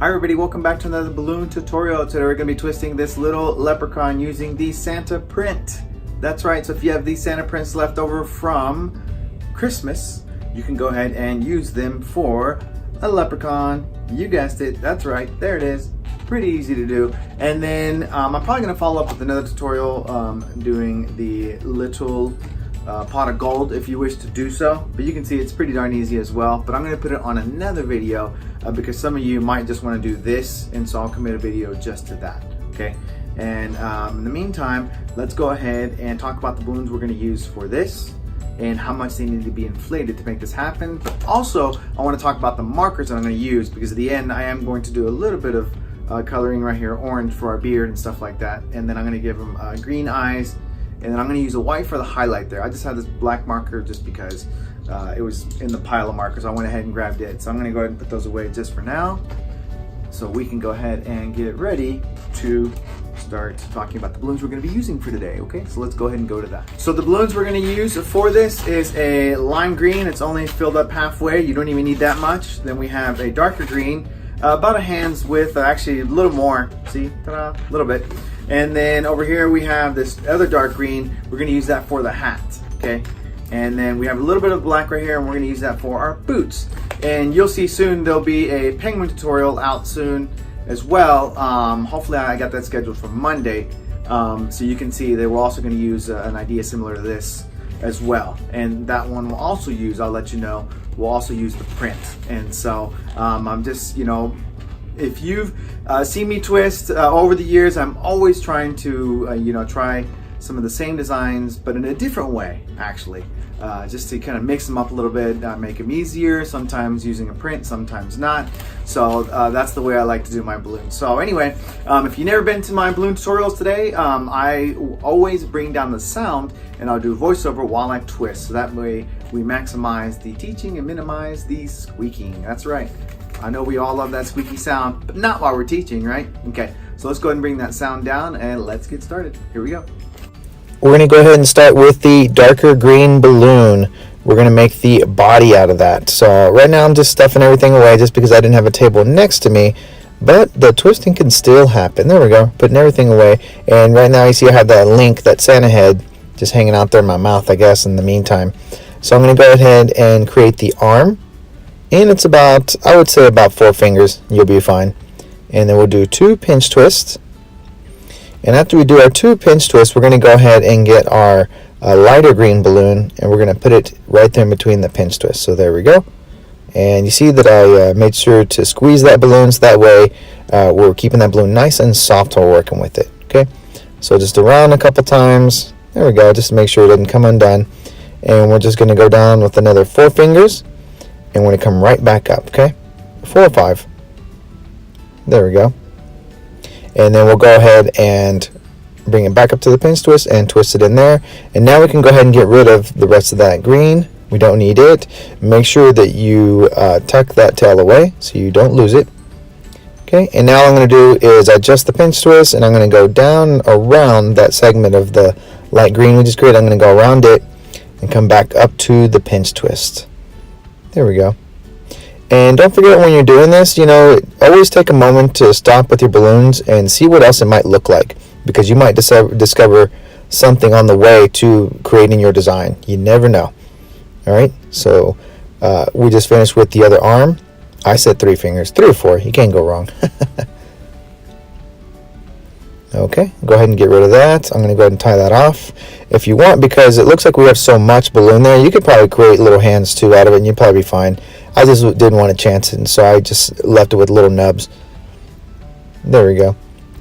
Hi everybody, welcome back to another balloon tutorial. Today we're going to be twisting this little leprechaun using the Santa print. That's right, so if you have these Santa prints left over from Christmas, you can go ahead and use them for a leprechaun. You guessed it, that's right, there it is. Pretty easy to do. And then I'm probably going to follow up with another tutorial doing the little pot of gold if you wish to do so, but you can see it's pretty darn easy as well. But I'm going to put it on another video because some of you might just want to do this, and so I'll commit a video just to that. Okay, and in the meantime, let's go ahead and talk about the balloons we're going to use for this and how much they need to be inflated to make this happen. But also I want to talk about the markers that I'm going to use, because at the end I am going to do a little bit of coloring right here, orange for our beard and stuff like that, and then I'm going to give them green eyes. And then I'm going to use a white for the highlight there. I just had this black marker just because it was in the pile of markers. I went ahead and grabbed it. So I'm going to go ahead and put those away just for now, so we can go ahead and get ready to start talking about the balloons we're going to be using for today. Okay, so let's go ahead and go to that. So the balloons we're going to use for this is a lime green. It's only filled up halfway. You don't even need that much. Then we have a darker green, about a hand's width, actually a little more. See, ta-da, a little bit. And then over here we have this other dark green. We're going to use that for the hat, okay? And then we have a little bit of black right here, and we're going to use that for our boots. And you'll see soon there'll be a penguin tutorial out soon as well. Hopefully I got that scheduled for Monday. So you can see that we're also going to use an idea similar to this as well. And that one will also use, I'll let you know, we'll also use the print. And so I'm just, you know, if you've seen me twist over the years, I'm always trying to, you know, try some of the same designs, but in a different way, actually, just to kind of mix them up a little bit, make them easier, sometimes using a print, sometimes not. So that's the way I like to do my balloons. So anyway, if you've never been to my balloon tutorials today, I always bring down the sound and I'll do voiceover while I twist. So that way we maximize the teaching and minimize the squeaking. That's right. I know we all love that squeaky sound, but not while we're teaching, right? Okay, so let's go ahead and bring that sound down and let's get started. Here we go. We're going to go ahead and start with the darker green balloon. We're going to make the body out of that. So right now I'm just stuffing everything away just because I didn't have a table next to me, but the twisting can still happen. There we go, putting everything away. And right now you see I have that link, that Santa head, just hanging out there in my mouth, I guess, in the meantime. So I'm going to go ahead and create the arm. And it's about, I would say about 4 fingers. You'll be fine. And then we'll do 2 pinch twists. And after we do our 2 pinch twists, we're going to go ahead and get our lighter green balloon, and we're going to put it right there in between the pinch twists. So there we go. And you see that I made sure to squeeze that balloon, so that way we're keeping that balloon nice and soft while working with it. Okay. So just around a couple times. There we go, just to make sure it doesn't come undone. And we're just going to go down with another 4 fingers. And we're going to come right back up, okay? 4 or 5. There we go. And then we'll go ahead and bring it back up to the pinch twist and twist it in there. And now we can go ahead and get rid of the rest of that green. We don't need it. Make sure that you tuck that tail away so you don't lose it. Okay, and now all I'm going to do is adjust the pinch twist, and I'm going to go down around that segment of the light green we just created. I'm going to go around it and come back up to the pinch twist. There we go. And don't forget, when you're doing this, you know, always take a moment to stop with your balloons and see what else it might look like, because you might discover something on the way to creating your design. You never know. All right, so we just finished with the other arm. I said 3 fingers, 3 or 4. You can't go wrong. Okay, go ahead and get rid of that. I'm going to go ahead and tie that off if you want, because it looks like we have so much balloon there. You could probably create little hands too out of it, and you'd probably be fine. I just didn't want to chance it, and so I just left it with little nubs. There we go.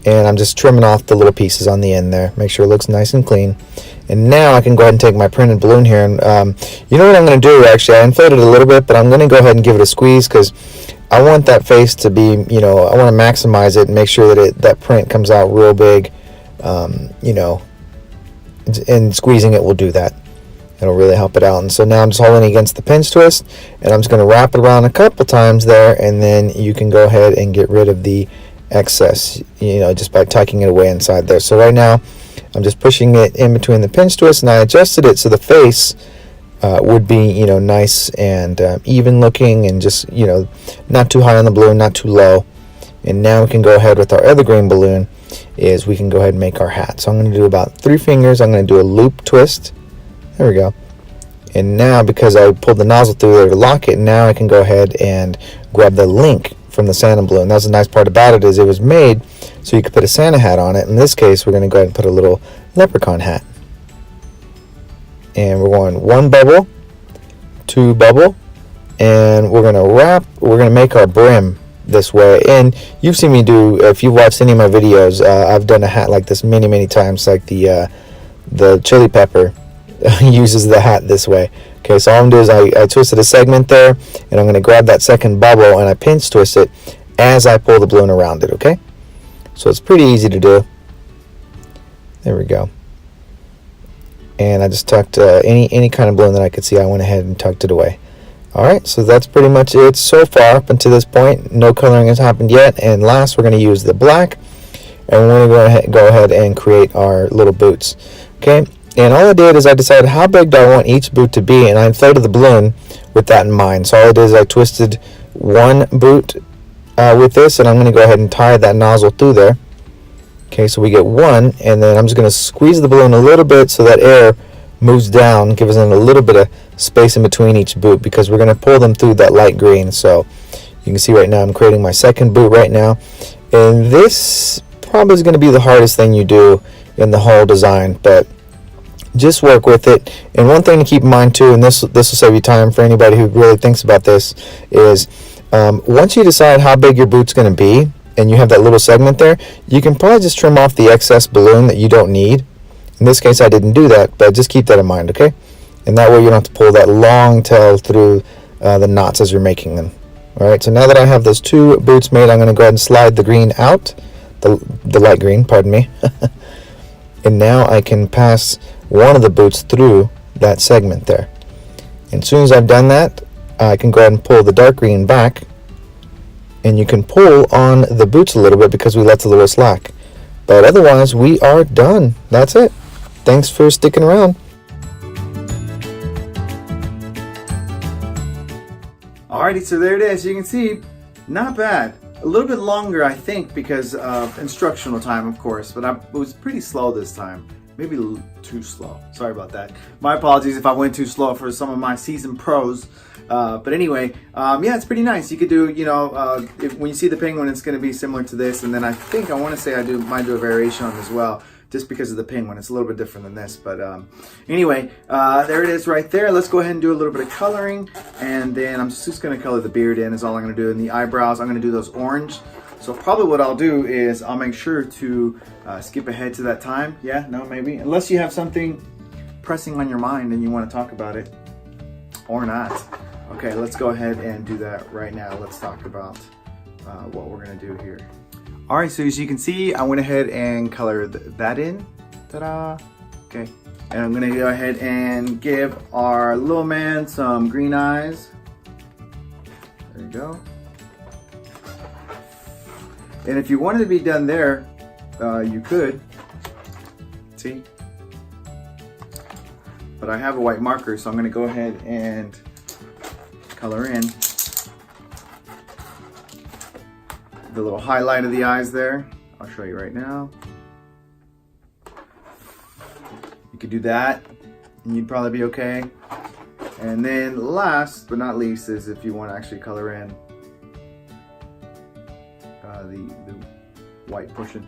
And I'm just trimming off the little pieces on the end there. Make sure it looks nice and clean. And now I can go ahead and take my printed balloon here. And you know what I'm going to do, actually? I inflated it a little bit, but I'm going to go ahead and give it a squeeze, because I want that face to be, you know, I want to maximize it and make sure that that print comes out real big, you know, and squeezing it will do that. It'll really help it out. And so now I'm just holding it against the pinch twist, and I'm just going to wrap it around a couple times there, and then you can go ahead and get rid of the excess, you know, just by tucking it away inside there. So right now I'm just pushing it in between the pinch twist, and I adjusted it so the face would be, you know, nice and even looking, and just, you know, not too high on the balloon, not too low. And now we can go ahead with our other green balloon, is we can go ahead and make our hat. So I'm going to do about 3 fingers. I'm going to do a loop twist. There we go. And now, because I pulled the nozzle through there to lock it, now I can go ahead and grab the link from the Santa balloon. That's the nice part about it, is it was made so you could put a Santa hat on it. In this case, we're going to go ahead and put a little leprechaun hat. And we're going 1 bubble, 2 bubble, and we're going to make our brim this way. And you've seen me do, if you've watched any of my videos, I've done a hat like this many times, like the chili pepper uses the hat this way. Okay, so all I'm doing is I twisted a segment there, and I'm going to grab that second bubble and I pinch twist it as I pull the balloon around it. Okay, so it's pretty easy to do. There we go. And I just tucked any kind of balloon that I could see. I went ahead and tucked it away. Alright, so that's pretty much it so far up until this point. No coloring has happened yet. And last, we're going to use the black, and we're going to go ahead and create our little boots. Okay, and all I did is I decided how big do I want each boot to be, and I inflated the balloon with that in mind. So all I did is I twisted 1 boot with this, and I'm going to go ahead and tie that nozzle through there. Okay, so we get 1, and then I'm just going to squeeze the balloon a little bit so that air moves down, gives it a little bit of space in between each boot, because we're going to pull them through that light green. So you can see right now I'm creating my second boot right now, and this probably is going to be the hardest thing you do in the whole design, but just work with it. And one thing to keep in mind too, and this will save you time for anybody who really thinks about this, is once you decide how big your boot's going to be and you have that little segment there, you can probably just trim off the excess balloon that you don't need. In this case I didn't do that, but just keep that in mind, okay? And that way you don't have to pull that long tail through the knots as you're making them. Alright, so now that I have those 2 boots made, I'm going to go ahead and slide the green out, the light green, pardon me. And now I can pass one of the boots through that segment there. And as soon as I've done that, I can go ahead and pull the dark green back, and you can pull on the boots a little bit because we left a little slack. But otherwise, we are done. That's it. Thanks for sticking around. Alrighty, so there it is. You can see, not bad. A little bit longer, I think, because of instructional time, of course, but it was pretty slow this time. Maybe a little too slow. Sorry about that. My apologies if I went too slow for some of my seasoned pros. But anyway, yeah, it's pretty nice. You could do, when you see the penguin, it's going to be similar to this. And then I think, I want to say might do a variation on as well, just because of the penguin. It's a little bit different than this. But anyway, there it is right there. Let's go ahead and do a little bit of coloring. And then I'm just going to color the beard in is all I'm going to do. And the eyebrows, I'm going to do those orange. So probably what I'll do is I'll make sure to skip ahead to that time. Yeah, no, maybe. Unless you have something pressing on your mind and you want to talk about it or not. Okay, let's go ahead and do that right now. Let's talk about what we're gonna do here. All right, so as you can see, I went ahead and colored that in. Ta-da! Okay, and I'm gonna go ahead and give our little man some green eyes. There you go. And if you wanted to be done there, you could. See? But I have a white marker, so I'm gonna go ahead and color in the little highlight of the eyes there. I'll show you right now. You could do that and you'd probably be okay. And then last but not least is if you want to actually color in the white portion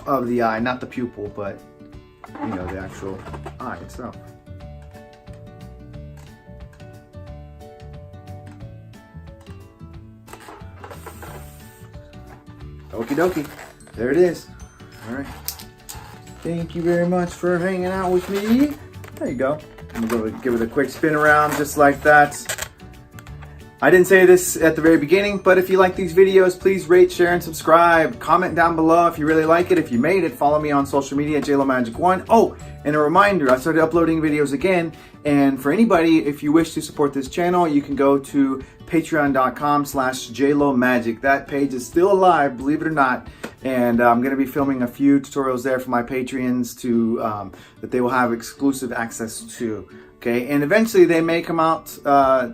of the eye, not the pupil, but the actual eye itself. Okie dokie, there it is. All right. Thank you very much for hanging out with me. There you go. I'm gonna give it a quick spin around just like that. I didn't say this at the very beginning, but if you like these videos, please rate, share, and subscribe. Comment down below if you really like it. If you made it, follow me on social media, JLoMagic1. Oh, and a reminder, I started uploading videos again. And for anybody, if you wish to support this channel, you can go to patreon.com/JLoMagic. That page is still alive, believe it or not. And I'm going to be filming a few tutorials there for my Patreons that they will have exclusive access to. Okay, and eventually they may come out,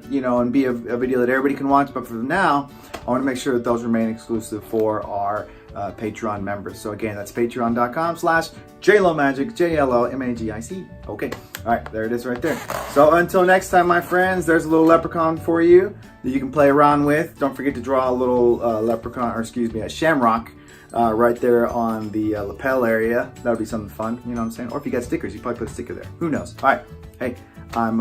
you know, and be a video that everybody can watch. But for now, I want to make sure that those remain exclusive for our Patreon members. So again, that's patreon.com/JLOMagic, JLOMAGIC. Okay, all right, there it is right there. So until next time, my friends, there's a little leprechaun for you that you can play around with. Don't forget to draw a little leprechaun, or excuse me, a shamrock right there on the lapel area. That would be something fun, you know what I'm saying? Or if you got stickers, you probably put a sticker there. Who knows? All right, hey, I'm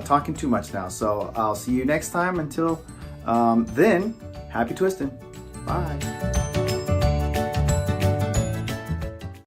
talking too much now, so I'll see you next time. Until then, happy twisting. Bye.